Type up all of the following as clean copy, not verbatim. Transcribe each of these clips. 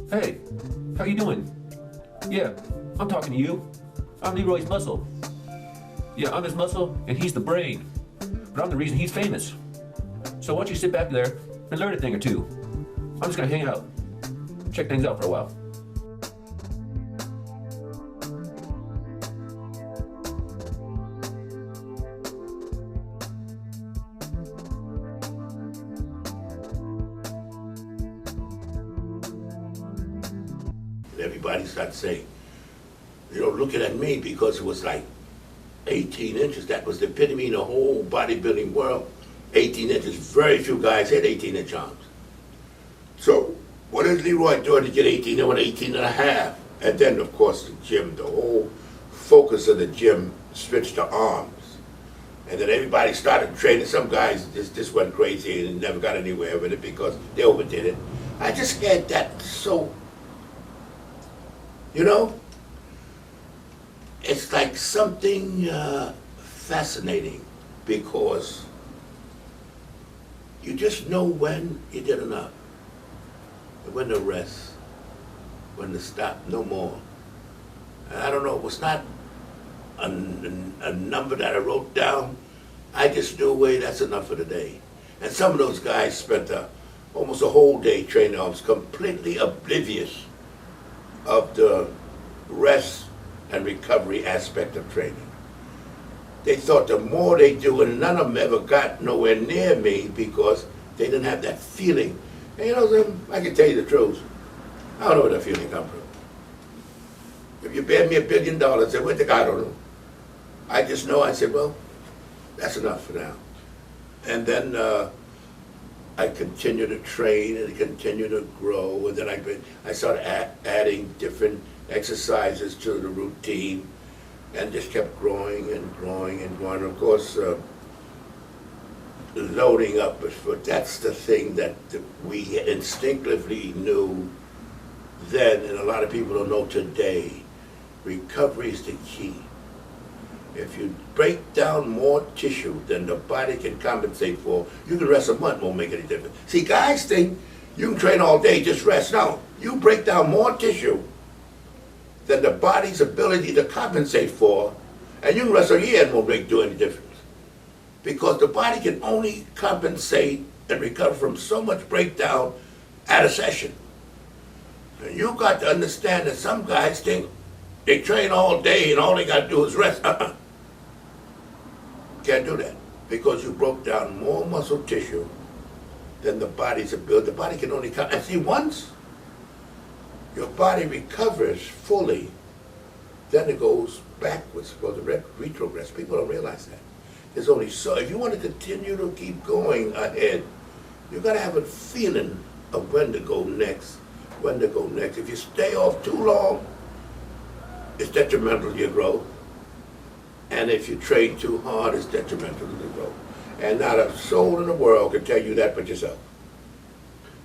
Hey, how you doing? Yeah, I'm talking to you. I'm Leroy's muscle. Yeah, I'm his muscle, and he's the brain. But I'm the reason he's famous. So why don't you sit back there and learn a thing or two? I'm just gonna hang out, check things out for a while. And everybody started saying, looking at me because it was like 18 inches. That was the epitome in the whole bodybuilding world. 18 inches. Very few guys had 18-inch arms. So what is Leroy doing to get 18? They went 18 and a half. And then, of course, the gym, the whole focus of the gym switched to arms. And then everybody started training. Some guys just went crazy and never got anywhere with it because they overdid it. I just had that so, it's like something fascinating because you just know when you did enough, when to rest, when to stop, no more. And I don't know, it was not a number that I wrote down. I just knew, wait, that's enough for the day. And some of those guys spent almost a whole day training arms, completely oblivious of the rest and recovery aspect of training. They thought the more they do, and none of them ever got nowhere near me because they didn't have that feeling. And I can tell you the truth. I don't know where that feeling comes from. If you paid me $1 billion, I said, where'd the guy? I don't know. I just know, I said, well, that's enough for now. And then I continued to train and continue to grow, and then I started adding different exercises to the routine, and just kept growing and growing and growing. Of course, loading up, but that's the thing that we instinctively knew then, and a lot of people don't know today. Recovery is the key. If you break down more tissue than the body can compensate for, you can rest a month, won't make any difference. See, guys think you can train all day, just rest. No, you break down more tissue than the body's ability to compensate for, and you can rest a year and won't do any difference. Because the body can only compensate and recover from so much breakdown at a session. And you got to understand that some guys think they train all day and all they got to do is rest. Can't do that, because you broke down more muscle tissue than the body's ability. The body can only and see, once your body recovers fully, then it goes backwards for the retrogress. People don't realize that. There's only so, if you want to continue to keep going ahead, you got to have a feeling of when to go next, when to go next. If you stay off too long, it's detrimental to your growth. And if you train too hard, it's detrimental to the growth. And not a soul in the world can tell you that but yourself.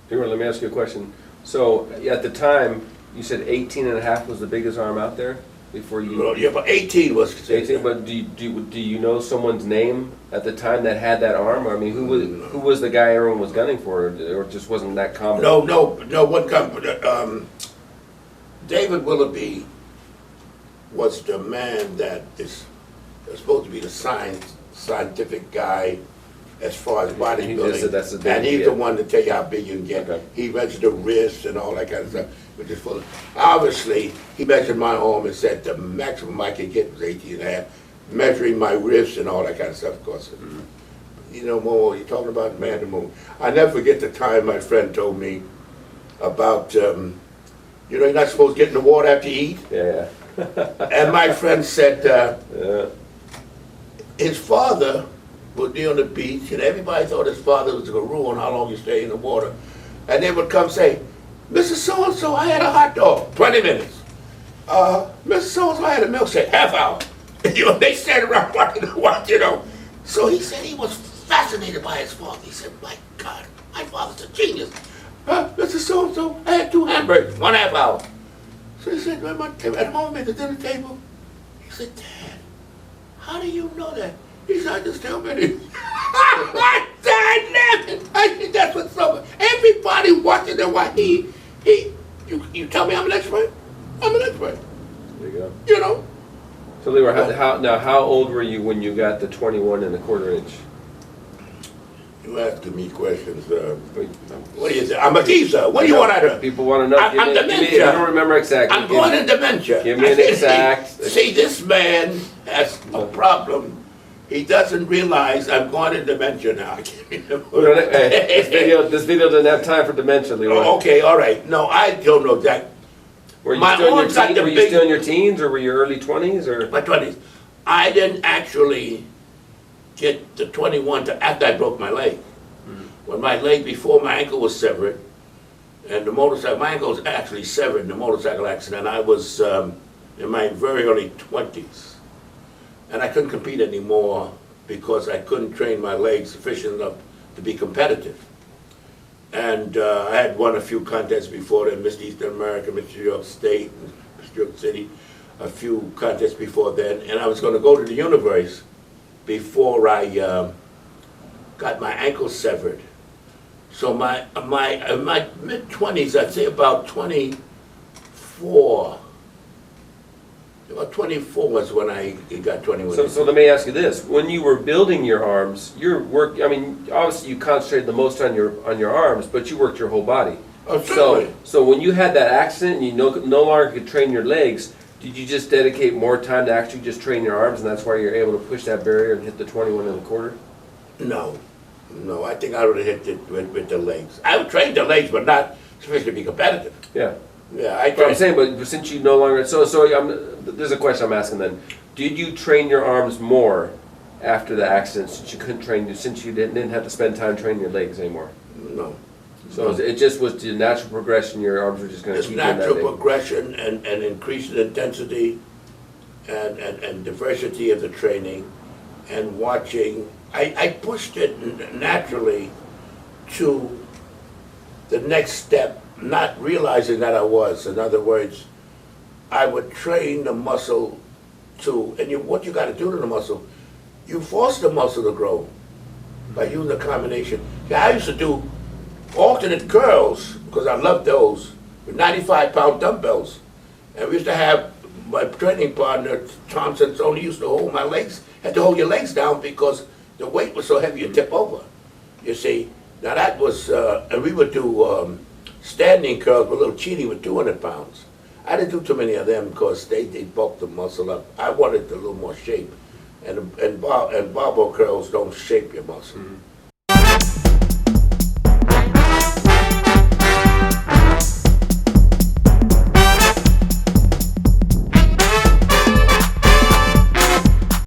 Leroy, let me ask you a question. So at the time, you said 18 and a half was the biggest arm out there before you... Well, yeah, but 18 was considered. 18, but do you know someone's name at the time that had that arm? I mean, who was the guy everyone was gunning for, or just wasn't that common? No, one company. David Willoughby was the man that is supposed to be the scientific guy as far as bodybuilding, and he's the one to tell you how big you can get. Okay. He measured the wrists and all that kind of stuff, which is full of, obviously, he measured my arm and said the maximum I could get was 18 and a half, measuring my wrists and all that kind of stuff, of course. Mm-hmm. More, you're talking about man to moon. I never forget the time my friend told me about, you're not supposed to get in the water after you eat. Yeah. And my friend said his father would be on the beach, and everybody thought his father was a guru on how long you stay in the water. And they would come say, Mrs. So-and-so, I had a hot dog, 20 minutes. Mrs. So-and-so, I had a milkshake, half hour. They stand around watching. So he said he was fascinated by his father. He said, my God, my father's a genius. Mrs. So-and-so, I had 2 hamburgers, 1/2 hour. So he said, at the moment at the dinner table, he said, Dad, how do you know that? He said, I just tell me. I died laughing. I said, that's what's so. Everybody watching him while he You tell me I'm an expert? I'm an expert. There you go. You know? So Leroy, how old were you when you got the 21 1/4 inch? You asking me questions. What do you say? I'm a geezer. What do you want out of me? People want to know. I'm dementia. I don't remember exactly. I'm going in dementia. Give me an exact. See, this man has a problem. He doesn't realize I'm going in dementia now. I can't remember. Hey, this video doesn't have time for dementia, Leroy. Oh, okay, all right. No, I don't know that. Were you My still in your arms got teens? the Were you big- still in your teens, or were you early 20s, or? My 20s. I didn't actually get to 21 till after I broke my leg. When my leg, before my ankle was severed, and the motorcycle, my ankle was actually severed in the motorcycle accident. I was in my very early 20s. And I couldn't compete anymore because I couldn't train my legs sufficient enough to be competitive. And I had won a few contests before then, Mr. Eastern America, Mr. New York State, Mr. New York City, a few contests before then. And I was going to go to the universe before I got my ankle severed. So my mid-20s, I'd say about 24. About 24 was when I got 21. So let me ask you this: when you were building your arms, your work. I mean, obviously you concentrated the most on your arms, but you worked your whole body. Oh, certainly. So when you had that accident and you no longer could train your legs, did you just dedicate more time to actually just train your arms, and that's why you're able to push that barrier and hit the 21 1/4? No, I think I would have hit it with the legs. I would train the legs, but not sufficient to be competitive. Yeah. Yeah, I But I'm trained. saying, but since you no longer, there's a question I'm asking then. Did you train your arms more after the accident, since you couldn't train, since you didn't have to spend time training your legs anymore? No. So it just was the natural progression. Your arms were just going to It's keep doing that natural thing. progression and increase in intensity and diversity of the training and watching. I pushed it naturally to the next step, not realizing that I was. In other words, I would train the muscle what you got to do to the muscle, you force the muscle to grow by using a combination. Yeah, I used to do alternate curls, because I loved those, with 95-pound dumbbells. And we used to have my training partner, Thompson, only used to hold my legs, had to hold your legs down because the weight was so heavy you tip over. You see, now that was, and we would do standing curls with a little cheating with 200 pounds. I didn't do too many of them because they bulked the muscle up. I wanted a little more shape. And barbell curls don't shape your muscle.